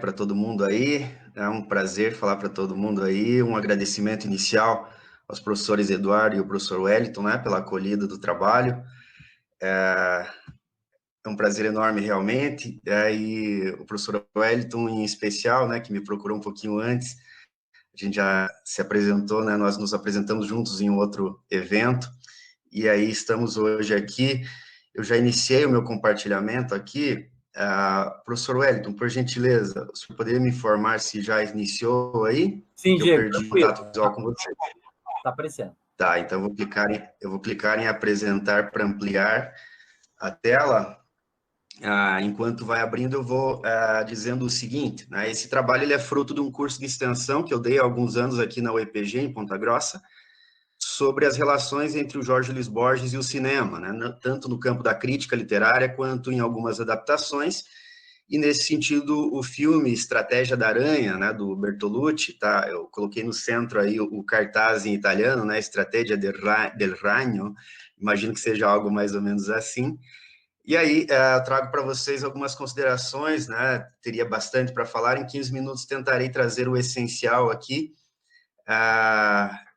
Para todo mundo aí, é um prazer falar para todo mundo aí, um agradecimento inicial aos professores Eduardo e o professor Wellington, né, pela acolhida do trabalho. É um prazer enorme realmente, e o professor Wellington em especial, né, que me procurou um pouquinho antes, a gente já se apresentou, né, nós nos apresentamos juntos em um outro evento, e aí estamos hoje aqui. Eu já iniciei o meu compartilhamento aqui. Professor Wellington, por gentileza, o senhor poderia me informar se já iniciou aí? Sim, Que eu Diego, perdi tranquilo. contato visual com você. Tá aparecendo. Tá, então eu vou clicar em apresentar para ampliar a tela. Enquanto vai abrindo, eu vou dizendo o seguinte, né? Esse trabalho ele é fruto de um curso de extensão que eu dei há alguns anos aqui na UEPG, em Ponta Grossa, sobre as relações entre o Jorge Luiz Borges e o cinema, né? Tanto no campo da crítica literária quanto em algumas adaptações. E nesse sentido, o filme Estratégia da Aranha, né, do Bertolucci, tá? Eu coloquei no centro aí o cartaz em italiano, né? Estratégia del Ragno. Imagino que seja algo mais ou menos assim. E aí, eu trago para vocês algumas considerações, né? Teria bastante para falar. Em 15 minutos tentarei trazer o essencial aqui.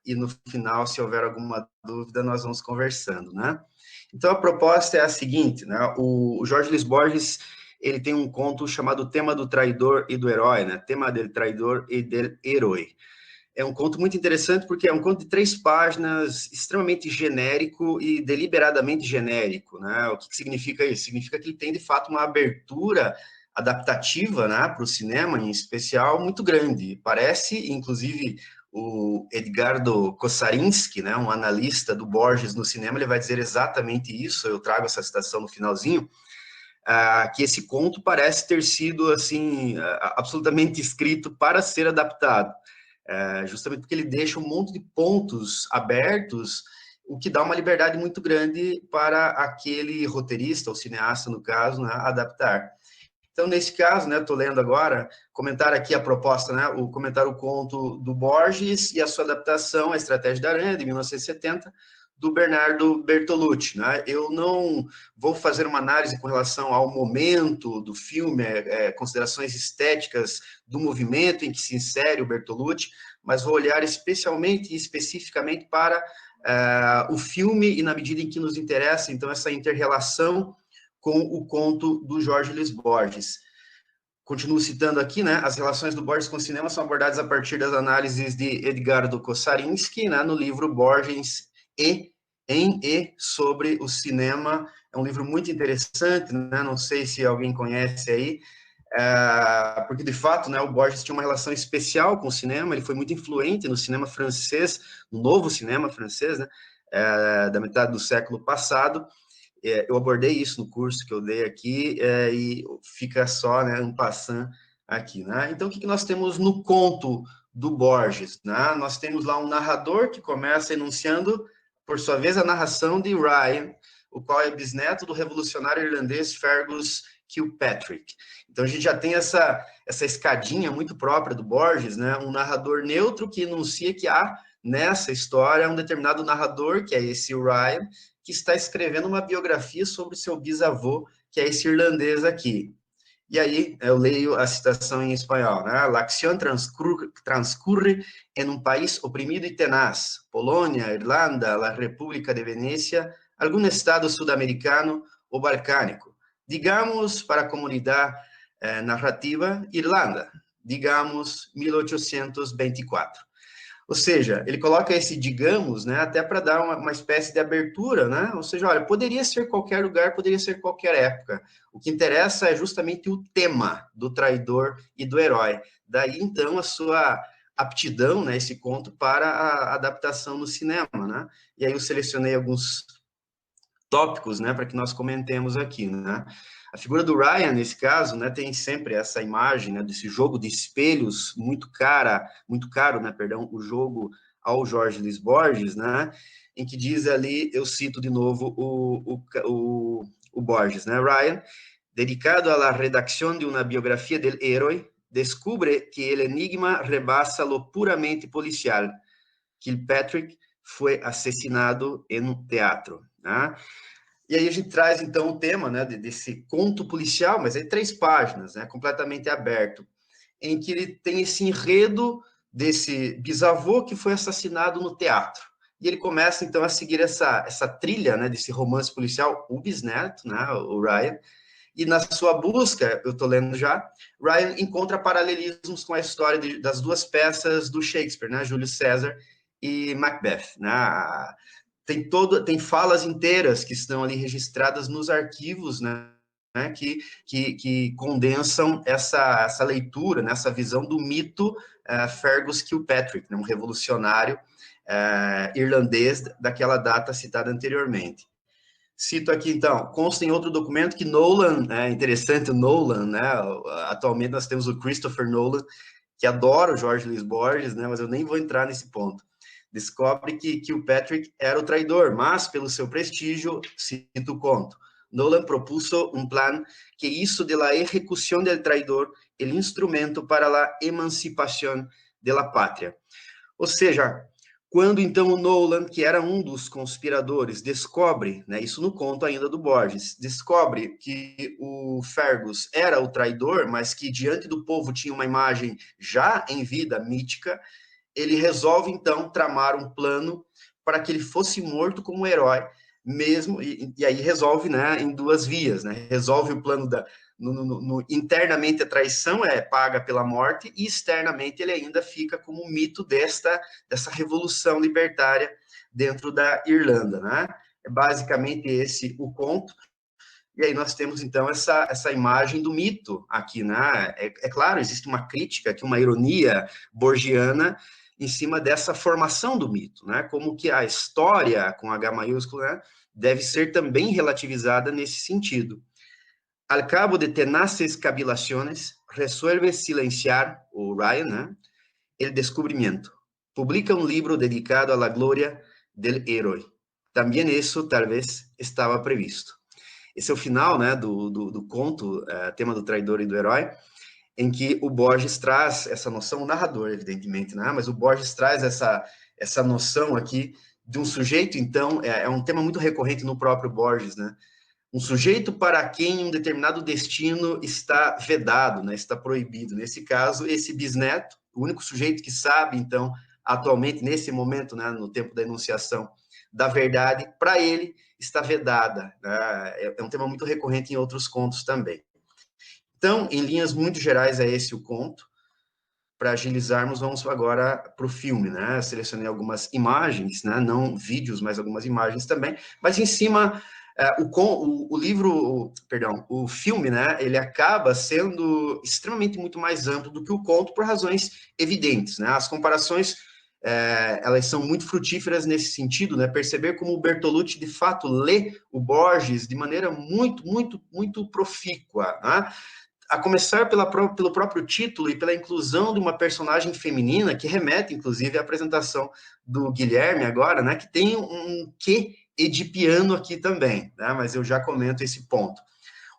E no final, se houver alguma dúvida, nós vamos conversando, né? Então, a proposta é a seguinte, né? O Jorge Luiz Borges, ele tem um conto chamado Tema do Traidor e do Herói, né? Tema del Traidor e del Herói. É um conto muito interessante porque é um conto de 3 páginas, extremamente genérico e deliberadamente genérico, né? O que significa isso? Significa que ele tem, de fato, uma abertura adaptativa, né, para o cinema, em especial, muito grande. Parece, inclusive, o Edgardo Kosarinski, né, um analista do Borges no cinema, ele vai dizer exatamente isso, eu trago essa citação no finalzinho, que esse conto parece ter sido, assim, absolutamente escrito para ser adaptado. Justamente porque ele deixa um monte de pontos abertos, o que dá uma liberdade muito grande para aquele roteirista, ou cineasta, no caso, né, adaptar. Então, nesse caso, né, estou lendo agora, comentar aqui a proposta, né, comentar o conto do Borges e a sua adaptação, A Estratégia da Aranha, de 1970, do Bernardo Bertolucci, né? Eu não vou fazer uma análise com relação ao momento do filme, considerações estéticas do movimento em que se insere o Bertolucci, mas vou olhar especialmente e especificamente para o filme e na medida em que nos interessa, então, essa inter-relação com o conto do Jorge Luiz Borges. Continuo citando aqui, né, as relações do Borges com o cinema são abordadas a partir das análises de Edgardo Kosarinski, né, no livro Borges e sobre o cinema. É um livro muito interessante, né, não sei se alguém conhece aí, porque, de fato, né, o Borges tinha uma relação especial com o cinema, ele foi muito influente no cinema francês, no novo cinema francês, né, da metade do século passado. Eu abordei isso no curso que eu dei aqui, e fica só, né, um passant aqui, né? Então, o que nós temos no conto do Borges, né? Nós temos lá um narrador que começa enunciando, por sua vez, a narração de Ryan, o qual é bisneto do revolucionário irlandês Fergus Kilpatrick. Então, a gente já tem essa escadinha muito própria do Borges, né? Um narrador neutro que enuncia que há nessa história um determinado narrador, que é esse Ryan, que está escrevendo uma biografia sobre seu bisavô, que é esse irlandês aqui. E aí eu leio a citação em espanhol, né? La acción transcurre en un país oprimido y tenaz, Polônia, Irlanda, la República de Venecia, algum estado sudamericano ou balcânico. Digamos, para a comunidade narrativa, Irlanda, digamos, 1824. Ou seja, ele coloca esse digamos, né, até para dar uma espécie de abertura, né? Ou seja, olha, poderia ser qualquer lugar, poderia ser qualquer época. O que interessa é justamente o tema do traidor e do herói. Daí, então, a sua aptidão, né, esse conto para a adaptação no cinema, né? E aí eu selecionei alguns tópicos, né, para que nós comentemos aqui, né? A figura do Ryan, nesse caso, né, tem sempre essa imagem, né, desse jogo de espelhos muito caro, né, perdão, o jogo ao Jorge Luiz Borges, né, em que diz ali, eu cito de novo o Borges, né, Ryan, dedicado a la redacción de una biografía del héroe, descubre que el enigma rebasa lo puramente policial. Kilpatrick foi assassinado em um teatro, né? E aí a gente traz, então, o tema, né, desse conto policial, mas é 3 páginas, né, completamente aberto. em que ele tem esse enredo desse bisavô que foi assassinado no teatro. E ele começa, então, a seguir essa trilha, né, desse romance policial, o bisneto, né, o Ryan, e na sua busca, eu estou lendo já, Ryan encontra paralelismos com a história das duas peças do Shakespeare, né, Júlio César e Macbeth, né, tem falas inteiras que estão ali registradas nos arquivos, né, que condensam essa leitura, né, essa visão do mito Fergus Kilpatrick, né, um revolucionário irlandês daquela data citada anteriormente. Cito aqui, então, consta em outro documento que Nolan, é interessante o Nolan, né, atualmente nós temos o Christopher Nolan, que adora o Jorge Luiz Borges, né, mas eu nem vou entrar nesse ponto. Descobre que o Patrick era o traidor, mas pelo seu prestígio, cito o conto. Nolan propuso um plan que hizo de la ejecución del traidor el instrumento para la emancipación de la patria. Ou seja, quando então o Nolan, que era um dos conspiradores, descobre, né, isso no conto ainda do Borges, descobre que o Fergus era o traidor, mas que diante do povo tinha uma imagem já em vida mítica, ele resolve então tramar um plano para que ele fosse morto como herói, mesmo, e aí resolve, né, em duas vias, né, resolve o plano internamente a traição é paga pela morte, e externamente ele ainda fica como um mito dessa revolução libertária dentro da Irlanda, né, é basicamente esse o conto. E aí nós temos, então, essa imagem do mito aqui, né? É claro, existe uma crítica, aqui, uma ironia borgiana em cima dessa formação do mito, né? Como que a história, com H maiúsculo, né, deve ser também relativizada nesse sentido. Al cabo de tenaces cavilaciones, resuelve silenciar, o Ryan, né, el descubrimiento. Publica un libro dedicado a la gloria del héroe. También eso, tal vez, estava previsto. Esse é o final, né, do conto, tema do traidor e do herói, em que o Borges traz essa noção, o narrador, evidentemente, né, mas o Borges traz essa noção aqui de um sujeito, então, é um tema muito recorrente no próprio Borges, né, um sujeito para quem um determinado destino está vedado, né, está proibido. Nesse caso, esse bisneto, o único sujeito que sabe, então, atualmente, nesse momento, né, no tempo da enunciação da verdade, para ele está vedada. Né? É um tema muito recorrente em outros contos também. Então, em linhas muito gerais, é esse o conto. Para agilizarmos, vamos agora para o filme, né? Eu selecionei algumas imagens, né? Não vídeos, mas algumas imagens também. Mas em cima, o livro, perdão, o filme, né? Ele acaba sendo extremamente muito mais amplo do que o conto por razões evidentes, né? As comparações, elas são muito frutíferas nesse sentido, né? Perceber como o Bertolucci, de fato, lê o Borges de maneira muito, muito, muito profícua, né? A começar pelo próprio título e pela inclusão de uma personagem feminina, que remete, inclusive, à apresentação do Guilherme agora, né, que tem um quê edipiano aqui também, né, mas eu já comento esse ponto.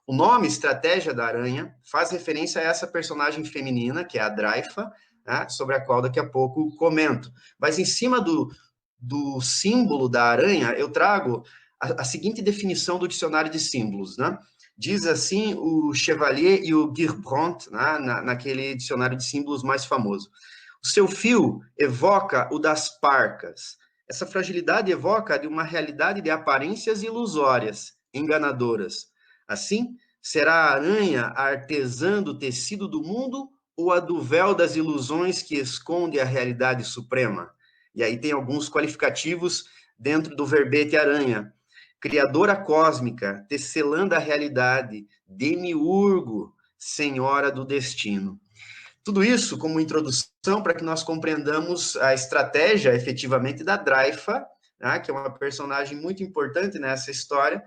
O nome Estratégia da Aranha faz referência a essa personagem feminina, que é a Draifa, né, sobre a qual daqui a pouco comento. Mas em cima do símbolo da aranha, eu trago a seguinte definição do dicionário de símbolos, né? Diz assim o Chevalier e o Guirbrand, né, naquele dicionário de símbolos mais famoso. O seu fio evoca o das parcas. Essa fragilidade evoca de uma realidade de aparências ilusórias, enganadoras. Assim, será a aranha a artesã do tecido do mundo ou a do véu das ilusões que esconde a realidade suprema? E aí tem alguns qualificativos dentro do verbete aranha. Criadora cósmica, tecelando a realidade, demiurgo, senhora do destino. Tudo isso como introdução para que nós compreendamos a estratégia, efetivamente, da Draifa, né, que é uma personagem muito importante nessa história,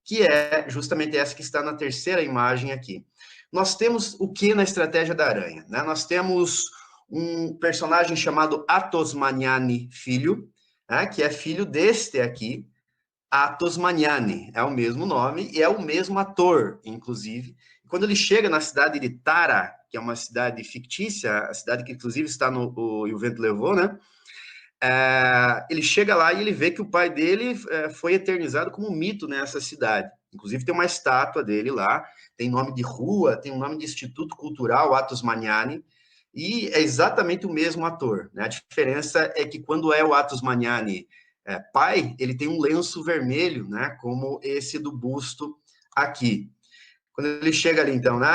que é justamente essa que está na terceira imagem aqui. Nós temos o que na estratégia da aranha? Né? Nós temos um personagem chamado Athos Magnani Filho, né, que é filho deste aqui, Athos Magnani, é o mesmo nome e é o mesmo ator, inclusive. Quando ele chega na cidade de Tara, que é uma cidade fictícia, a cidade que inclusive está no E o Vento Levou, né? Ele chega lá e ele vê que o pai dele foi eternizado como um mito nessa cidade. Inclusive tem uma estátua dele lá, tem nome de rua, tem o nome de Instituto Cultural Athos Magnani, e é exatamente o mesmo ator, né? A diferença é que quando é o Athos Magnani pai, ele tem um lenço vermelho, né? Como esse do busto aqui. Quando ele chega ali, então, né?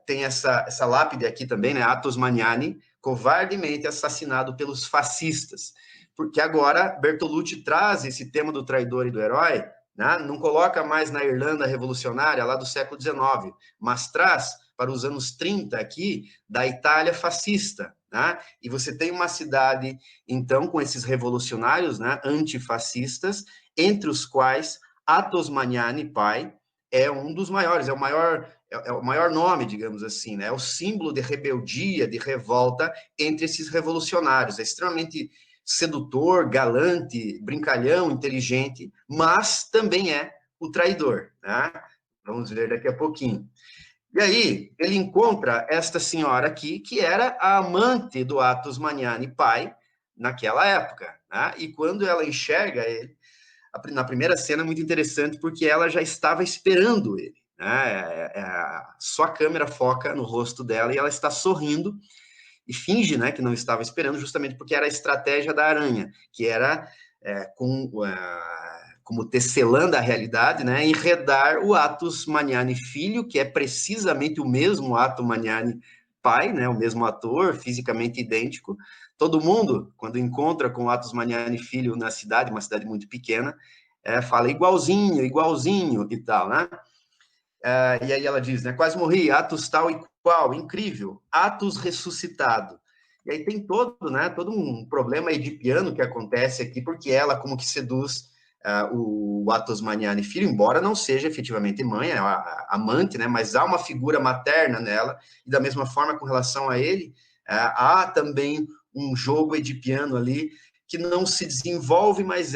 Tem essa lápide aqui também, né? Athos Magnani, covardemente assassinado pelos fascistas. Porque agora Bertolucci traz esse tema do traidor e do herói, né? Não coloca mais na Irlanda revolucionária lá do século XIX, mas traz para os anos 30 aqui da Itália fascista, né? E você tem uma cidade, então, com esses revolucionários, né, antifascistas, entre os quais Athos Magnani, pai, é um dos maiores, é o maior nome, digamos assim, né? É o símbolo de rebeldia, de revolta entre esses revolucionários. É extremamente sedutor, galante, brincalhão, inteligente, mas também é o traidor, né? Vamos ver daqui a pouquinho. E aí, ele encontra esta senhora aqui, que era a amante do Athos Magnani pai, naquela época, né? E quando ela enxerga ele, na primeira cena é muito interessante, porque ela já estava esperando ele, né? Só a câmera foca no rosto dela e ela está sorrindo, e finge, né, que não estava esperando, justamente porque era a estratégia da aranha, que era como tecelando a realidade, né, enredar o Athos Magnani filho, que é precisamente o mesmo Athos Magnani pai, né, o mesmo ator, fisicamente idêntico. Todo mundo, quando encontra com o Athos Magnani filho na cidade, uma cidade muito pequena, fala igualzinho, igualzinho e tal, né? E aí ela diz, né? Quase morri, Athos tal e qual, incrível, Athos ressuscitado. E aí tem todo um problema edipiano que acontece aqui, porque ela como que seduz o Athos Magnani filho, embora não seja efetivamente mãe, é a amante, né? Mas há uma figura materna nela, e da mesma forma com relação a ele, há também um jogo edipiano ali que não se desenvolve, mas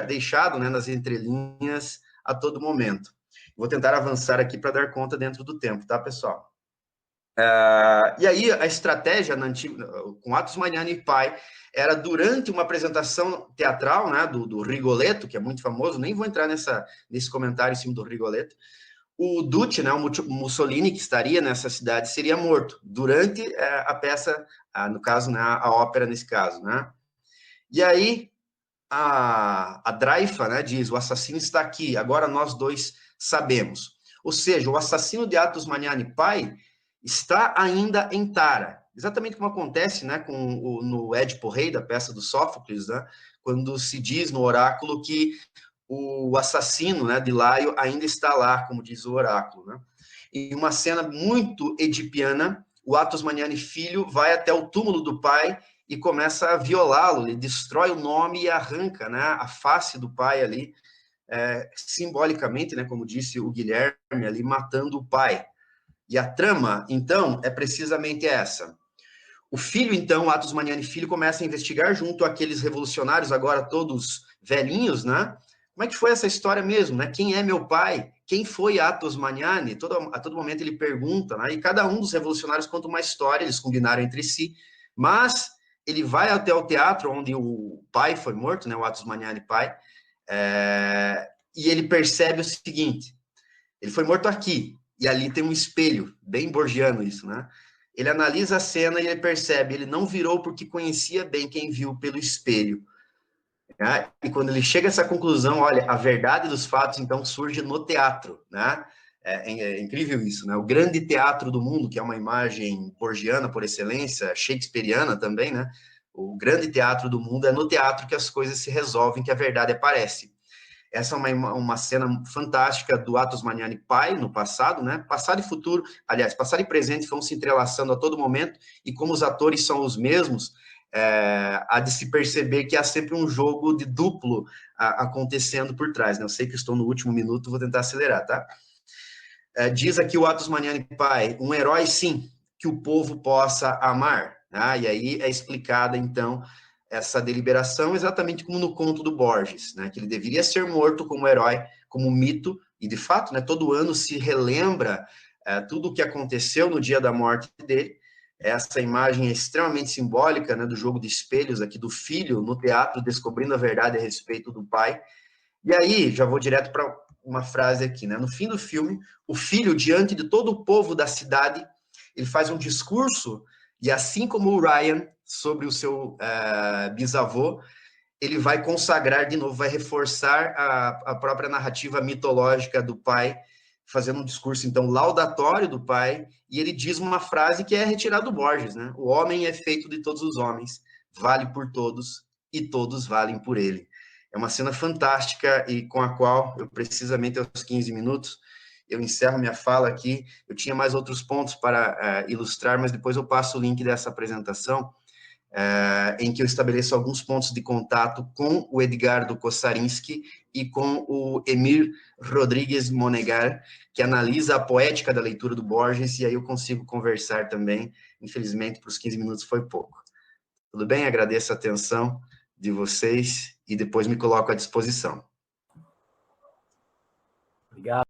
deixado, né, nas entrelinhas a todo momento. Vou tentar avançar aqui para dar conta dentro do tempo, tá, pessoal? E aí, a estratégia com Athos Magnani pai era durante uma apresentação teatral, né, do Rigoletto, que é muito famoso, nem vou entrar nesse comentário em cima do Rigoletto, o Duce, né, o Mussolini, que estaria nessa cidade, seria morto durante a peça, no caso, né, a ópera nesse caso, né? E aí, a Dreyfa, né, diz, o assassino está aqui, agora nós dois sabemos. Ou seja, o assassino de Athos Magnani pai está ainda em Tara. Exatamente como acontece, né, no Édipo Rei, da peça do Sófocles, né, quando se diz no oráculo que o assassino, né, de Laio ainda está lá, como diz o oráculo, né? Em uma cena muito edipiana, o Athos Magnani filho vai até o túmulo do pai e começa a violá-lo, ele destrói o nome e arranca, né, a face do pai ali, simbolicamente, né, como disse o Guilherme, ali matando o pai. E a trama, então, é precisamente essa. O filho, então, Athos Magnani filho, começa a investigar junto àqueles revolucionários, agora todos velhinhos, né? Como é que foi essa história mesmo, né? Quem é meu pai? Quem foi Athos Magnani? A todo momento ele pergunta, né? E cada um dos revolucionários conta uma história, eles combinaram entre si, mas ele vai até o teatro onde o pai foi morto, né? O Athos Magnani pai, e ele percebe o seguinte, ele foi morto aqui, e ali tem um espelho, bem borgiano isso, né? Ele analisa a cena e ele percebe, ele não virou porque conhecia bem quem viu pelo espelho. Né? E quando ele chega a essa conclusão, olha, a verdade dos fatos, então, surge no teatro, né? É incrível isso, né? O grande teatro do mundo, que é uma imagem borgiana por excelência, shakespeariana também, né? O grande teatro do mundo é no teatro que as coisas se resolvem, que a verdade aparece. Essa é uma cena fantástica do Athos Magnani pai, no passado, né? Passado e futuro, aliás, passado e presente vão se entrelaçando a todo momento, e como os atores são os mesmos, há de se perceber que há sempre um jogo de duplo acontecendo por trás, né? Eu sei que estou no último minuto, vou tentar acelerar, tá? Diz aqui o Athos Magnani pai, um herói, sim, que o povo possa amar, né? E aí é explicada, então, essa deliberação, exatamente como no conto do Borges, né, que ele deveria ser morto como herói, como mito, e de fato, né, todo ano se relembra tudo o que aconteceu no dia da morte dele. Essa imagem é extremamente simbólica, né, do jogo de espelhos aqui do filho no teatro, descobrindo a verdade a respeito do pai, E aí, já vou direto para uma frase aqui, né? No fim do filme, o filho, diante de todo o povo da cidade, ele faz um discurso, e assim como o Ryan, sobre o seu bisavô, ele vai consagrar de novo, vai reforçar a própria narrativa mitológica do pai, fazendo um discurso, então, laudatório do pai, e ele diz uma frase que é retirada do Borges, né? O homem é feito de todos os homens, vale por todos, e todos valem por ele. É uma cena fantástica e com a qual eu, precisamente aos 15 minutos, eu encerro minha fala aqui. Eu tinha mais outros pontos para ilustrar, mas depois eu passo o link dessa apresentação, em que eu estabeleço alguns pontos de contato com o Edgardo Kossarinsky e com o Emir Rodrigues Monegal, que analisa a poética da leitura do Borges, e aí eu consigo conversar também. Infelizmente, para os 15 minutos foi pouco. Tudo bem? Agradeço a atenção de vocês e depois me coloco à disposição. Obrigado.